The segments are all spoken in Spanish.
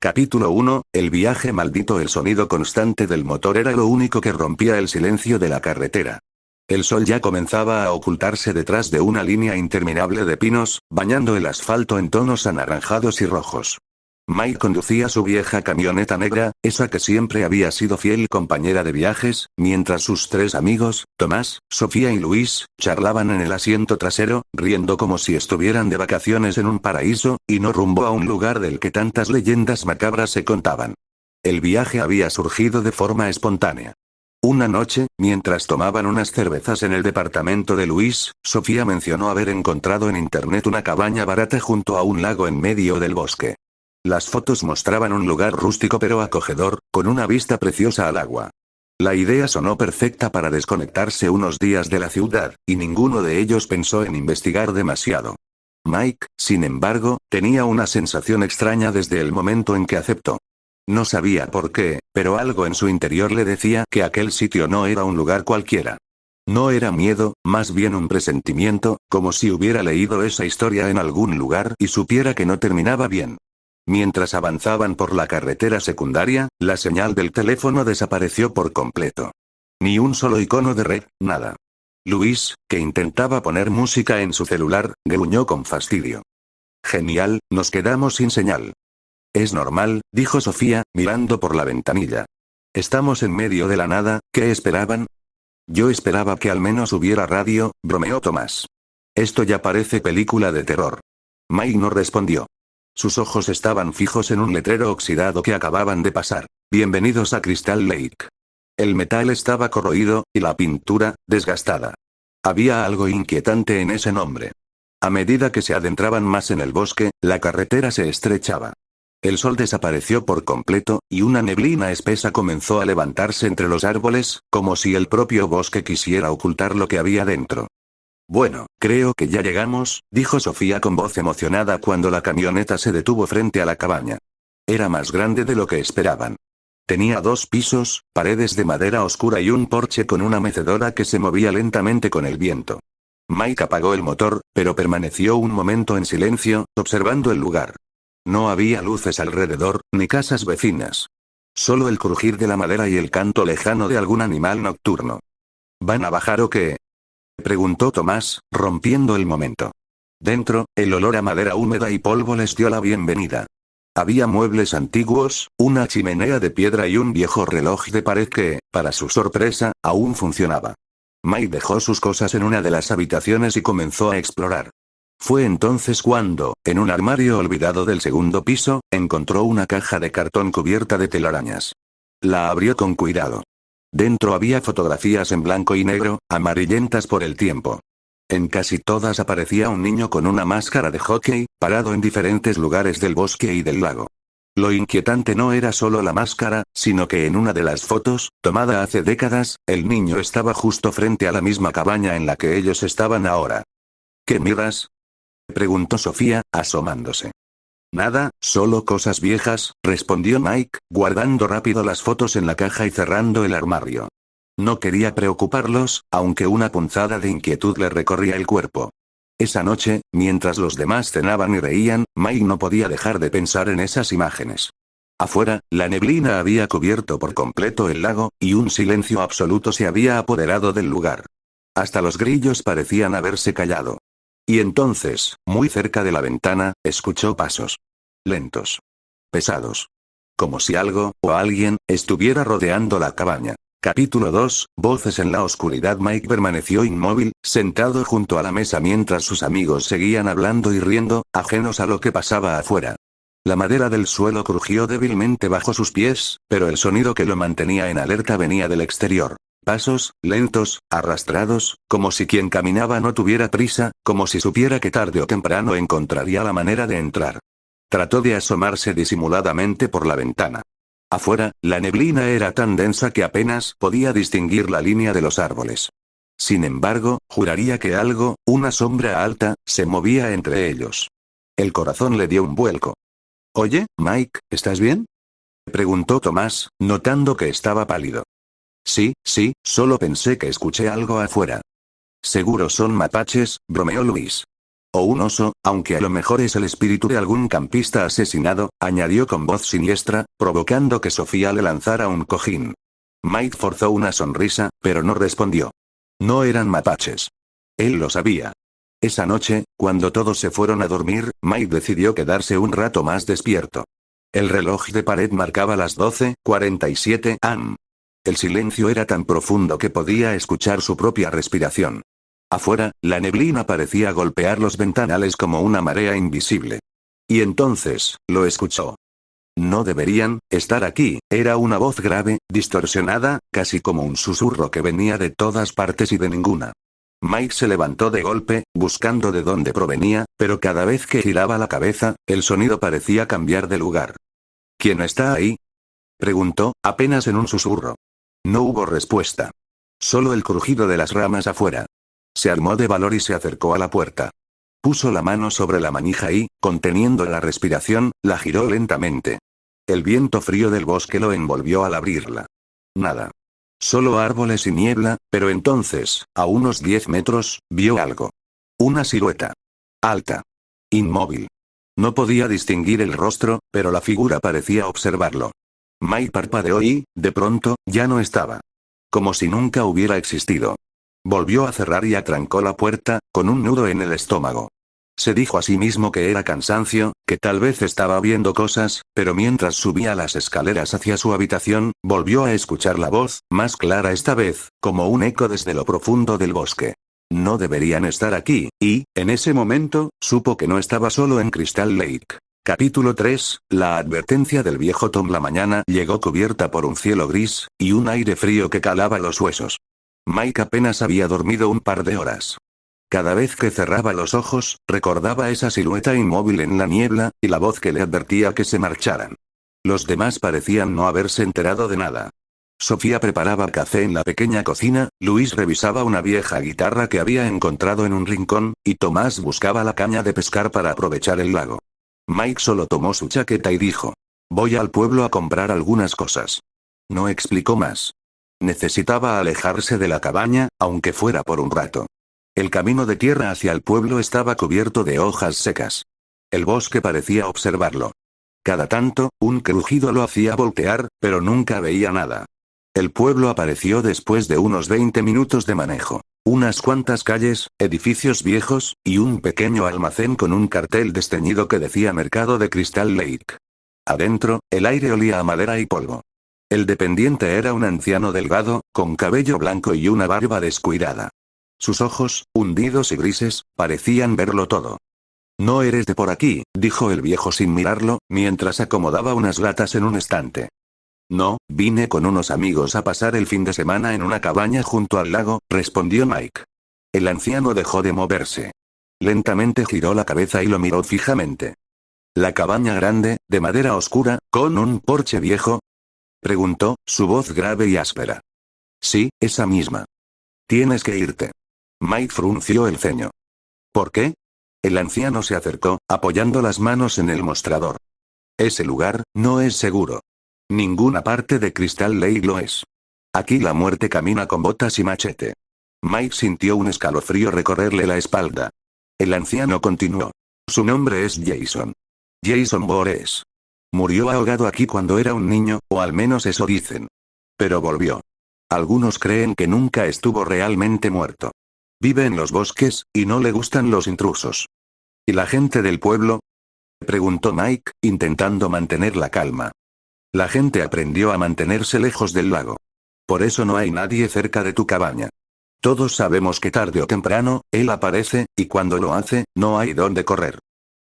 Capítulo 1, el viaje maldito. El sonido constante del motor era lo único que rompía el silencio de la carretera. El sol ya comenzaba a ocultarse detrás de una línea interminable de pinos, bañando el asfalto en tonos anaranjados y rojos. Mike conducía su vieja camioneta negra, esa que siempre había sido fiel compañera de viajes, mientras sus tres amigos, Tomás, Sofía y Luis, charlaban en el asiento trasero, riendo como si estuvieran de vacaciones en un paraíso, y no rumbo a un lugar del que tantas leyendas macabras se contaban. El viaje había surgido de forma espontánea. Una noche, mientras tomaban unas cervezas en el departamento de Luis, Sofía mencionó haber encontrado en internet una cabaña barata junto a un lago en medio del bosque. Las fotos mostraban un lugar rústico pero acogedor, con una vista preciosa al agua. La idea sonó perfecta para desconectarse unos días de la ciudad, y ninguno de ellos pensó en investigar demasiado. Mike, sin embargo, tenía una sensación extraña desde el momento en que aceptó. No sabía por qué, pero algo en su interior le decía que aquel sitio no era un lugar cualquiera. No era miedo, más bien un presentimiento, como si hubiera leído esa historia en algún lugar y supiera que no terminaba bien. Mientras avanzaban por la carretera secundaria, la señal del teléfono desapareció por completo. Ni un solo icono de red, nada. Luis, que intentaba poner música en su celular, gruñó con fastidio. Genial, nos quedamos sin señal. Es normal, dijo Sofía, mirando por la ventanilla. Estamos en medio de la nada, ¿qué esperaban? Yo esperaba que al menos hubiera radio, bromeó Tomás. Esto ya parece película de terror. Mike no respondió. Sus ojos estaban fijos en un letrero oxidado que acababan de pasar. Bienvenidos a Crystal Lake. El metal estaba corroído, y la pintura, desgastada. Había algo inquietante en ese nombre. A medida que se adentraban más en el bosque, la carretera se estrechaba. El sol desapareció por completo, y una neblina espesa comenzó a levantarse entre los árboles, como si el propio bosque quisiera ocultar lo que había dentro. Bueno, creo que ya llegamos, dijo Sofía con voz emocionada cuando la camioneta se detuvo frente a la cabaña. Era más grande de lo que esperaban. Tenía 2 pisos, paredes de madera oscura y un porche con una mecedora que se movía lentamente con el viento. Mike apagó el motor, pero permaneció un momento en silencio, observando el lugar. No había luces alrededor, ni casas vecinas. Solo el crujir de la madera y el canto lejano de algún animal nocturno. ¿Van a bajar o qué?, preguntó Tomás, rompiendo el momento. Dentro, el olor a madera húmeda y polvo les dio la bienvenida. Había muebles antiguos, una chimenea de piedra y un viejo reloj de pared que, para su sorpresa, aún funcionaba. Mike dejó sus cosas en una de las habitaciones y comenzó a explorar. Fue entonces cuando, en un armario olvidado del segundo piso, encontró una caja de cartón cubierta de telarañas. La abrió con cuidado. Dentro había fotografías en blanco y negro, amarillentas por el tiempo. En casi todas aparecía un niño con una máscara de hockey, parado en diferentes lugares del bosque y del lago. Lo inquietante no era solo la máscara, sino que en una de las fotos, tomada hace décadas, el niño estaba justo frente a la misma cabaña en la que ellos estaban ahora. ¿Qué miras?, preguntó Sofía, asomándose. Nada, solo cosas viejas, respondió Mike, guardando rápido las fotos en la caja y cerrando el armario. No quería preocuparlos, aunque una punzada de inquietud le recorría el cuerpo. Esa noche, mientras los demás cenaban y reían, Mike no podía dejar de pensar en esas imágenes. Afuera, la neblina había cubierto por completo el lago, y un silencio absoluto se había apoderado del lugar. Hasta los grillos parecían haberse callado. Y entonces, muy cerca de la ventana, escuchó pasos. Lentos. Pesados. Como si algo, o alguien, estuviera rodeando la cabaña. Capítulo 2, voces en la oscuridad. Mike permaneció inmóvil, sentado junto a la mesa mientras sus amigos seguían hablando y riendo, ajenos a lo que pasaba afuera. La madera del suelo crujió débilmente bajo sus pies, pero el sonido que lo mantenía en alerta venía del exterior. Pasos, lentos, arrastrados, como si quien caminaba no tuviera prisa, como si supiera que tarde o temprano encontraría la manera de entrar. Trató de asomarse disimuladamente por la ventana. Afuera, la neblina era tan densa que apenas podía distinguir la línea de los árboles. Sin embargo, juraría que algo, una sombra alta, se movía entre ellos. El corazón le dio un vuelco. «Oye, Mike, ¿estás bien?», preguntó Tomás, notando que estaba pálido. Sí, solo pensé que escuché algo afuera. Seguro son mapaches, bromeó Luis. O un oso, aunque a lo mejor es el espíritu de algún campista asesinado, añadió con voz siniestra, provocando que Sofía le lanzara un cojín. Mike forzó una sonrisa, pero no respondió. No eran mapaches. Él lo sabía. Esa noche, cuando todos se fueron a dormir, Mike decidió quedarse un rato más despierto. El reloj de pared marcaba las 12:47 am. El silencio era tan profundo que podía escuchar su propia respiración. Afuera, la neblina parecía golpear los ventanales como una marea invisible. Y entonces, lo escuchó. No deberían estar aquí, era una voz grave, distorsionada, casi como un susurro que venía de todas partes y de ninguna. Mike se levantó de golpe, buscando de dónde provenía, pero cada vez que giraba la cabeza, el sonido parecía cambiar de lugar. ¿Quién está ahí?, preguntó, apenas en un susurro. No hubo respuesta. Solo el crujido de las ramas afuera. Se armó de valor y se acercó a la puerta. Puso la mano sobre la manija y, conteniendo la respiración, la giró lentamente. El viento frío del bosque lo envolvió al abrirla. Nada. Solo árboles y niebla, pero entonces, a unos 10 metros, vio algo. Una silueta. Alta. Inmóvil. No podía distinguir el rostro, pero la figura parecía observarlo. Mike parpadeó y, de pronto, ya no estaba. Como si nunca hubiera existido. Volvió a cerrar y atrancó la puerta, con un nudo en el estómago. Se dijo a sí mismo que era cansancio, que tal vez estaba viendo cosas, pero mientras subía las escaleras hacia su habitación, volvió a escuchar la voz, más clara esta vez, como un eco desde lo profundo del bosque. No deberían estar aquí, y, en ese momento, supo que no estaba solo en Crystal Lake. Capítulo 3, la advertencia del viejo Tom. La mañana llegó cubierta por un cielo gris, y un aire frío que calaba los huesos. Mike apenas había dormido un par de horas. Cada vez que cerraba los ojos, recordaba esa silueta inmóvil en la niebla, y la voz que le advertía que se marcharan. Los demás parecían no haberse enterado de nada. Sofía preparaba café en la pequeña cocina, Luis revisaba una vieja guitarra que había encontrado en un rincón, y Tomás buscaba la caña de pescar para aprovechar el lago. Mike solo tomó su chaqueta y dijo: voy al pueblo a comprar algunas cosas. No explicó más. Necesitaba alejarse de la cabaña, aunque fuera por un rato. El camino de tierra hacia el pueblo estaba cubierto de hojas secas. El bosque parecía observarlo. Cada tanto, un crujido lo hacía voltear, pero nunca veía nada. El pueblo apareció después de unos 20 minutos de manejo. Unas cuantas calles, edificios viejos, y un pequeño almacén con un cartel desteñido que decía Mercado de Crystal Lake. Adentro, el aire olía a madera y polvo. El dependiente era un anciano delgado, con cabello blanco y una barba descuidada. Sus ojos, hundidos y grises, parecían verlo todo. No eres de por aquí, dijo el viejo sin mirarlo, mientras acomodaba unas latas en un estante. No, vine con unos amigos a pasar el fin de semana en una cabaña junto al lago, respondió Mike. El anciano dejó de moverse. Lentamente giró la cabeza y lo miró fijamente. ¿La cabaña grande, de madera oscura, con un porche viejo?, preguntó, su voz grave y áspera. Sí, esa misma. Tienes que irte. Mike frunció el ceño. ¿Por qué? El anciano se acercó, apoyando las manos en el mostrador. Ese lugar, no es seguro. Ninguna parte de Crystal Lake lo es. Aquí la muerte camina con botas y machete. Mike sintió un escalofrío recorrerle la espalda. El anciano continuó. Su nombre es Jason. Jason Voorhees. Murió ahogado aquí cuando era un niño, o al menos eso dicen. Pero volvió. Algunos creen que nunca estuvo realmente muerto. Vive en los bosques, y no le gustan los intrusos. ¿Y la gente del pueblo?, preguntó Mike, intentando mantener la calma. La gente aprendió a mantenerse lejos del lago. Por eso no hay nadie cerca de tu cabaña. Todos sabemos que tarde o temprano, él aparece, y cuando lo hace, no hay dónde correr.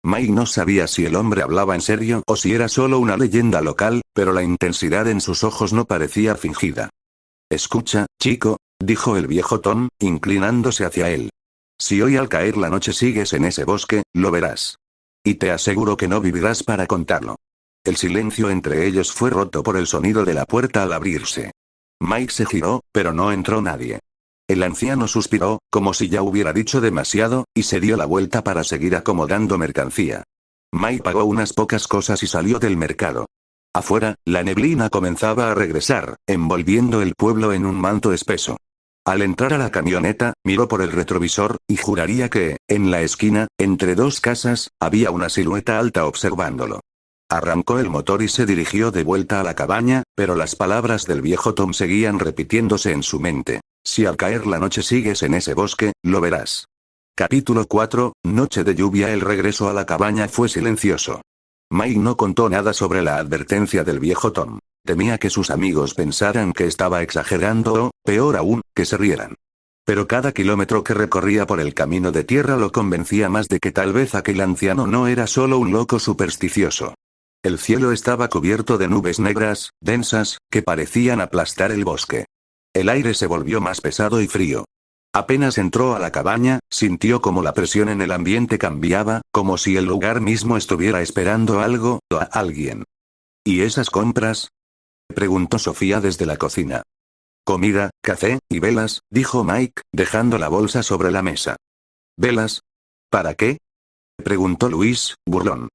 Mike no sabía si el hombre hablaba en serio o si era solo una leyenda local, pero la intensidad en sus ojos no parecía fingida. Escucha, chico, dijo el viejo Tom, inclinándose hacia él. Si hoy al caer la noche sigues en ese bosque, lo verás. Y te aseguro que no vivirás para contarlo. El silencio entre ellos fue roto por el sonido de la puerta al abrirse. Mike se giró, pero no entró nadie. El anciano suspiró, como si ya hubiera dicho demasiado, y se dio la vuelta para seguir acomodando mercancía. Mike pagó unas pocas cosas y salió del mercado. Afuera, la neblina comenzaba a regresar, envolviendo el pueblo en un manto espeso. Al entrar a la camioneta, miró por el retrovisor, y juraría que, en la esquina, entre dos casas, había una silueta alta observándolo. Arrancó el motor y se dirigió de vuelta a la cabaña, pero las palabras del viejo Tom seguían repitiéndose en su mente. Si al caer la noche sigues en ese bosque, lo verás. Capítulo 4, Noche de lluvia. El regreso a la cabaña fue silencioso. Mike no contó nada sobre la advertencia del viejo Tom. Temía que sus amigos pensaran que estaba exagerando o, peor aún, que se rieran. Pero cada kilómetro que recorría por el camino de tierra lo convencía más de que tal vez aquel anciano no era solo un loco supersticioso. El cielo estaba cubierto de nubes negras, densas, que parecían aplastar el bosque. El aire se volvió más pesado y frío. Apenas entró a la cabaña, sintió como la presión en el ambiente cambiaba, como si el lugar mismo estuviera esperando algo, o a alguien. ¿Y esas compras?, preguntó Sofía desde la cocina. Comida, café, y velas, dijo Mike, dejando la bolsa sobre la mesa. ¿Velas? ¿Para qué?, preguntó Luis, burlón.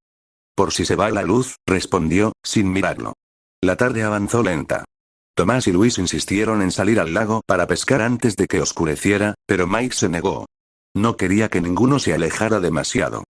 Por si se va la luz, respondió, sin mirarlo. La tarde avanzó lenta. Tomás y Luis insistieron en salir al lago para pescar antes de que oscureciera, pero Mike se negó. No quería que ninguno se alejara demasiado.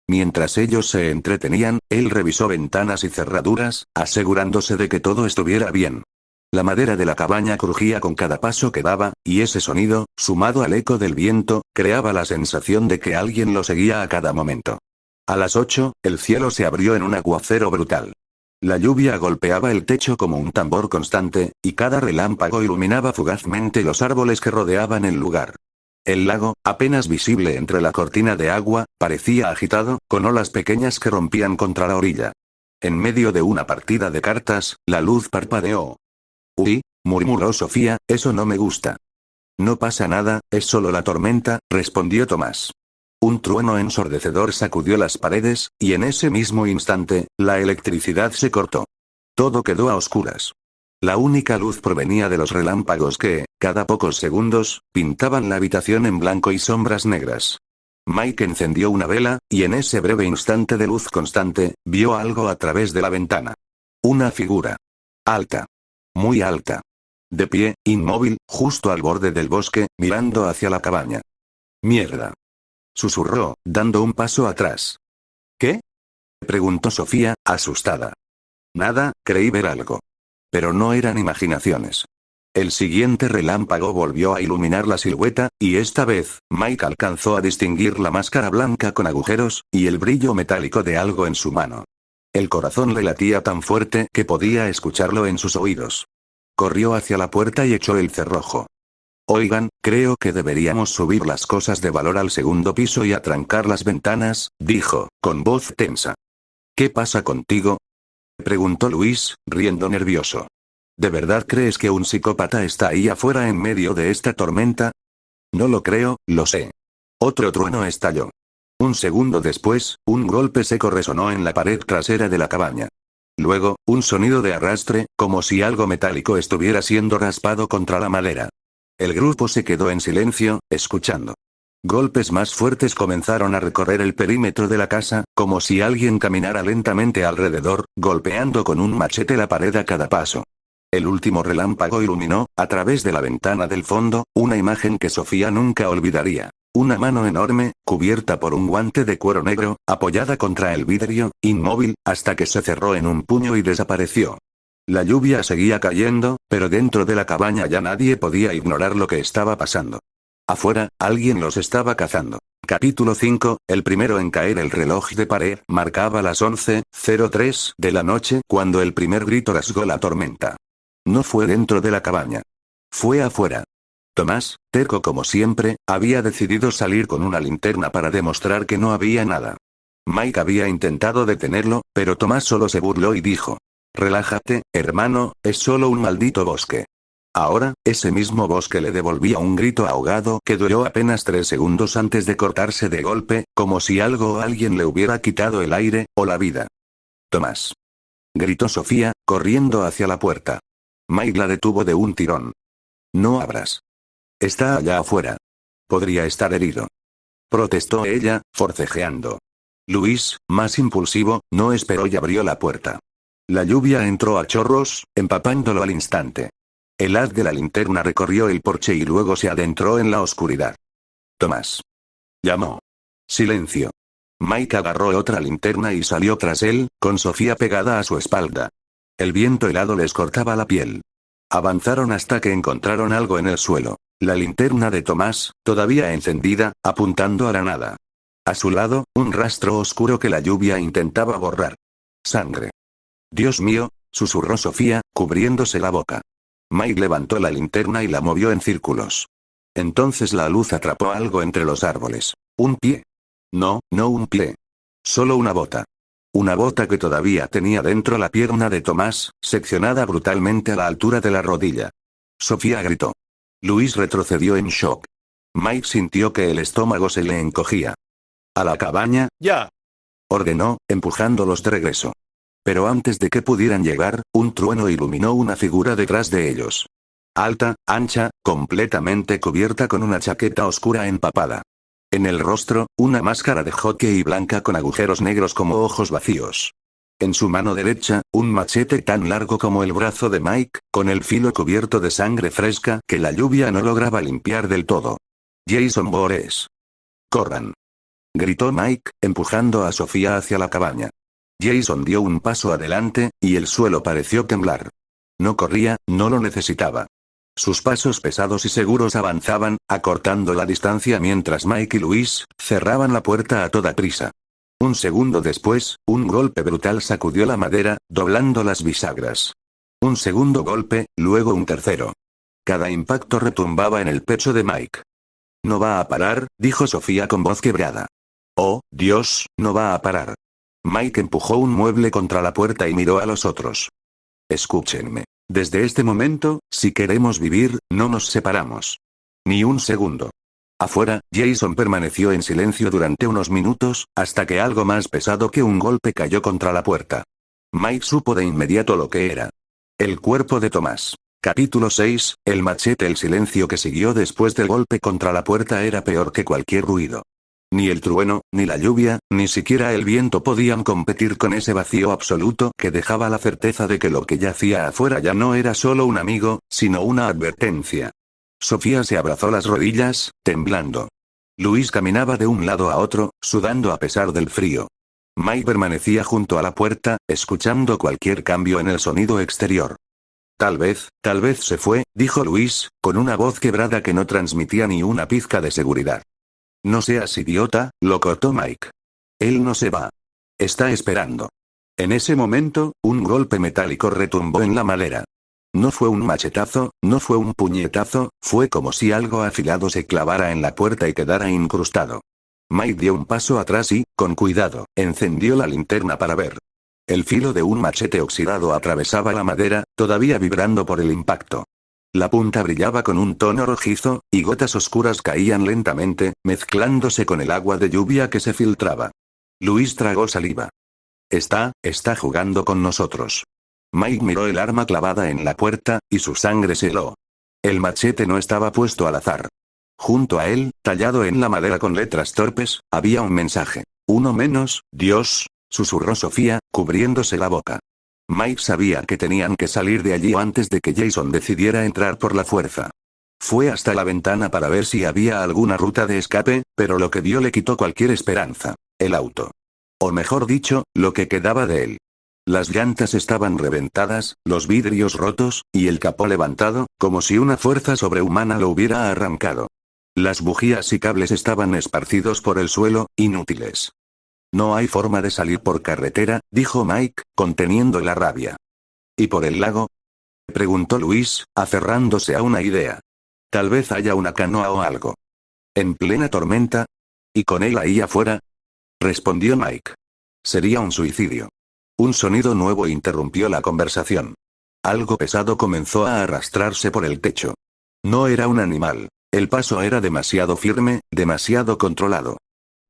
Mientras ellos se entretenían, él revisó ventanas y cerraduras, asegurándose de que todo estuviera bien. La madera de la cabaña crujía con cada paso que daba, y ese sonido, sumado al eco del viento, creaba la sensación de que alguien lo seguía a cada momento. A las 8, el cielo se abrió en un aguacero brutal. La lluvia golpeaba el techo como un tambor constante, y cada relámpago iluminaba fugazmente los árboles que rodeaban el lugar. El lago, apenas visible entre la cortina de agua, parecía agitado, con olas pequeñas que rompían contra la orilla. En medio de una partida de cartas, la luz parpadeó. «Uy», murmuró Sofía, «eso no me gusta». «No pasa nada, es solo la tormenta», respondió Tomás. Un trueno ensordecedor sacudió las paredes, y en ese mismo instante, la electricidad se cortó. Todo quedó a oscuras. La única luz provenía de los relámpagos que, cada pocos segundos, pintaban la habitación en blanco y sombras negras. Mike encendió una vela, y en ese breve instante de luz constante, vio algo a través de la ventana. Una figura. Alta. Muy alta. De pie, inmóvil, justo al borde del bosque, mirando hacia la cabaña. «Mierda», susurró, dando un paso atrás. «¿Qué?», preguntó Sofía, asustada. «Nada, creí ver algo». Pero no eran imaginaciones. El siguiente relámpago volvió a iluminar la silueta, y esta vez, Mike alcanzó a distinguir la máscara blanca con agujeros, y el brillo metálico de algo en su mano. El corazón le latía tan fuerte que podía escucharlo en sus oídos. Corrió hacia la puerta y echó el cerrojo. «Oigan, creo que deberíamos subir las cosas de valor al segundo piso y atrancar las ventanas», dijo, con voz tensa. «¿Qué pasa contigo?», preguntó Luis, riendo nervioso. «¿De verdad crees que un psicópata está ahí afuera en medio de esta tormenta?» «No lo creo, lo sé». Otro trueno estalló. Un segundo después, un golpe seco resonó en la pared trasera de la cabaña. Luego, un sonido de arrastre, como si algo metálico estuviera siendo raspado contra la madera. El grupo se quedó en silencio, escuchando. Golpes más fuertes comenzaron a recorrer el perímetro de la casa, como si alguien caminara lentamente alrededor, golpeando con un machete la pared a cada paso. El último relámpago iluminó, a través de la ventana del fondo, una imagen que Sofía nunca olvidaría. Una mano enorme, cubierta por un guante de cuero negro, apoyada contra el vidrio, inmóvil, hasta que se cerró en un puño y desapareció. La lluvia seguía cayendo, pero dentro de la cabaña ya nadie podía ignorar lo que estaba pasando. Afuera, alguien los estaba cazando. Capítulo 5, el primero en caer. El reloj de pared marcaba las 11:03 de la noche cuando el primer grito rasgó la tormenta. No fue dentro de la cabaña. Fue afuera. Tomás, terco como siempre, había decidido salir con una linterna para demostrar que no había nada. Mike había intentado detenerlo, pero Tomás solo se burló y dijo: «Relájate, hermano, es solo un maldito bosque». Ahora, ese mismo bosque le devolvía un grito ahogado que duró apenas 3 segundos antes de cortarse de golpe, como si algo o alguien le hubiera quitado el aire, o la vida. «Tomás», gritó Sofía, corriendo hacia la puerta. Mike la detuvo de un tirón. «No abras. Está allá afuera. Podría estar herido», protestó ella, forcejeando. Luis, más impulsivo, no esperó y abrió la puerta. La lluvia entró a chorros, empapándolo al instante. El haz de la linterna recorrió el porche y luego se adentró en la oscuridad. Tomás. Llamó. Silencio. Mike agarró otra linterna y salió tras él, con Sofía pegada a su espalda. El viento helado les cortaba la piel. Avanzaron hasta que encontraron algo en el suelo. La linterna de Tomás, todavía encendida, apuntando a la nada. A su lado, un rastro oscuro que la lluvia intentaba borrar. Sangre. Dios mío, susurró Sofía, cubriéndose la boca. Mike levantó la linterna y la movió en círculos. Entonces la luz atrapó algo entre los árboles. Un pie. No, no un pie. Solo una bota. Una bota que todavía tenía dentro la pierna de Tomás, seccionada brutalmente a la altura de la rodilla. Sofía gritó. Luis retrocedió en shock. Mike sintió que el estómago se le encogía. A la cabaña, ya. Ordenó, empujándolos de regreso. Pero antes de que pudieran llegar, un trueno iluminó una figura detrás de ellos. Alta, ancha, completamente cubierta con una chaqueta oscura empapada. En el rostro, una máscara de hockey blanca con agujeros negros como ojos vacíos. En su mano derecha, un machete tan largo como el brazo de Mike, con el filo cubierto de sangre fresca que la lluvia no lograba limpiar del todo. Jason Voorhees. ¡Corran!, gritó Mike, empujando a Sofía hacia la cabaña. Jason dio un paso adelante, y el suelo pareció temblar. No corría, no lo necesitaba. Sus pasos pesados y seguros avanzaban, acortando la distancia mientras Mike y Luis cerraban la puerta a toda prisa. Un segundo después, un golpe brutal sacudió la madera, doblando las bisagras. Un segundo golpe, luego un tercero. Cada impacto retumbaba en el pecho de Mike. No va a parar, dijo Sofía con voz quebrada. Oh, Dios, no va a parar. Mike empujó un mueble contra la puerta y miró a los otros. Escúchenme. Desde este momento, si queremos vivir, no nos separamos. Ni un segundo. Afuera, Jason permaneció en silencio durante unos minutos, hasta que algo más pesado que un golpe cayó contra la puerta. Mike supo de inmediato lo que era. El cuerpo de Tomás. Capítulo 6, el machete. El silencio que siguió después del golpe contra la puerta era peor que cualquier ruido. Ni el trueno, ni la lluvia, ni siquiera el viento podían competir con ese vacío absoluto que dejaba la certeza de que lo que yacía afuera ya no era solo un amigo, sino una advertencia. Sofía se abrazó las rodillas, temblando. Luis caminaba de un lado a otro, sudando a pesar del frío. Mike permanecía junto a la puerta, escuchando cualquier cambio en el sonido exterior. Tal vez se fue, dijo Luis, con una voz quebrada que no transmitía ni una pizca de seguridad. No seas idiota, lo cortó Mike. Él no se va. Está esperando. En ese momento, un golpe metálico retumbó en la madera. No fue un machetazo, no fue un puñetazo, fue como si algo afilado se clavara en la puerta y quedara incrustado. Mike dio un paso atrás y, con cuidado, encendió la linterna para ver. El filo de un machete oxidado atravesaba la madera, todavía vibrando por el impacto. La punta brillaba con un tono rojizo, y gotas oscuras caían lentamente, mezclándose con el agua de lluvia que se filtraba. Luis tragó saliva. Está jugando con nosotros. Mike miró el arma clavada en la puerta, y su sangre se heló. El machete no estaba puesto al azar. Junto a él, tallado en la madera con letras torpes, había un mensaje. Uno menos, Dios, susurró Sofía, cubriéndose la boca. Mike sabía que tenían que salir de allí antes de que Jason decidiera entrar por la fuerza. Fue hasta la ventana para ver si había alguna ruta de escape, pero lo que vio le quitó cualquier esperanza. El auto. O mejor dicho, lo que quedaba de él. Las llantas estaban reventadas, los vidrios rotos, y el capó levantado, como si una fuerza sobrehumana lo hubiera arrancado. Las bujías y cables estaban esparcidos por el suelo, inútiles. No hay forma de salir por carretera, dijo Mike, conteniendo la rabia. ¿Y por el lago?, preguntó Luis, aferrándose a una idea. Tal vez haya una canoa o algo. ¿En plena tormenta? ¿Y con él ahí afuera?, respondió Mike. Sería un suicidio. Un sonido nuevo interrumpió la conversación. Algo pesado comenzó a arrastrarse por el techo. No era un animal. El paso era demasiado firme, demasiado controlado.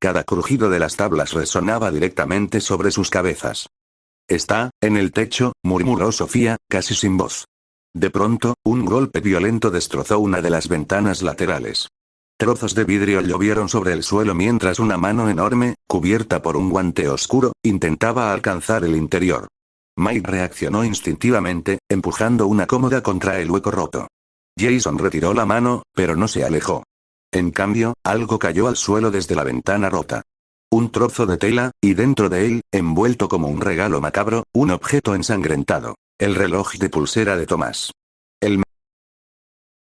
Cada crujido de las tablas resonaba directamente sobre sus cabezas. Está en el techo, murmuró Sofía, casi sin voz. De pronto, un golpe violento destrozó una de las ventanas laterales. Trozos de vidrio llovieron sobre el suelo mientras una mano enorme, cubierta por un guante oscuro, intentaba alcanzar el interior. Mike reaccionó instintivamente, empujando una cómoda contra el hueco roto. Jason retiró la mano, pero no se alejó. En cambio, algo cayó al suelo desde la ventana rota. Un trozo de tela, y dentro de él, envuelto como un regalo macabro, un objeto ensangrentado. El reloj de pulsera de Tomás. El